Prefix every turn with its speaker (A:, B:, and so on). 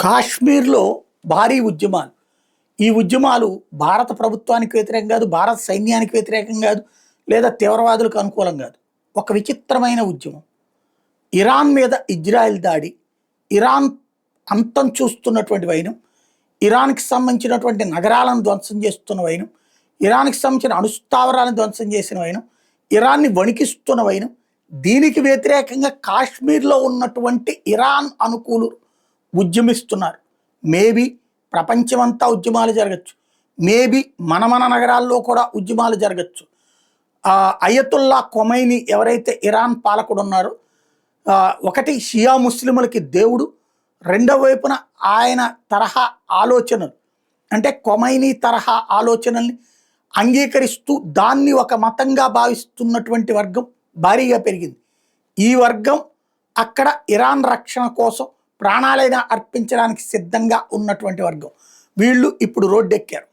A: కాశ్మీర్లో భారీ ఉద్యమాలు. ఈ ఉద్యమాలు భారత ప్రభుత్వానికి వ్యతిరేకం కాదు, భారత సైన్యానికి వ్యతిరేకం కాదు, లేదా తీవ్రవాదులకు అనుకూలం కాదు. ఒక విచిత్రమైన ఉద్యమం. ఇరాన్ మీద ఇజ్రాయెల్ దాడి, ఇరాన్ అంతం చూస్తున్నటువంటి వైనం, ఇరాన్కి సంబంధించినటువంటి నగరాలను ధ్వంసం చేస్తున్న వైనం, ఇరాన్కి సంబంధించిన అణుస్థావరాలను ధ్వంసం చేసిన వైనం, ఇరాన్ని వణికిస్తున్న వైనం. దీనికి వ్యతిరేకంగా కాశ్మీర్లో ఉన్నటువంటి ఇరాన్ అనుకూలు ఉద్యమిస్తున్నారు. మేబీ ప్రపంచమంతా ఉద్యమాలు జరగచ్చు, మేబీ మన నగరాల్లో కూడా ఉద్యమాలు జరగచ్చు. అయతుల్లా ఖొమైనీ ఎవరైతే ఇరాన్ పాలకుడు ఉన్నారో, ఒకటి షియా ముస్లింలకి దేవుడు, రెండవ వైపున ఆయన తరహా ఆలోచనలు, అంటే ఖొమైనీ తరహా ఆలోచనల్ని అంగీకరిస్తూ దాన్ని ఒక మతంగా భావిస్తున్నటువంటి వర్గం భారీగా పెరిగింది. ఈ వర్గం అక్కడ ఇరాన్ రక్షణ కోసం ప్రాణాలైనా అర్పించడానికి సిద్ధంగా ఉన్నటువంటి వర్గం. వీళ్ళు ఇప్పుడు రోడ్డెక్కారు.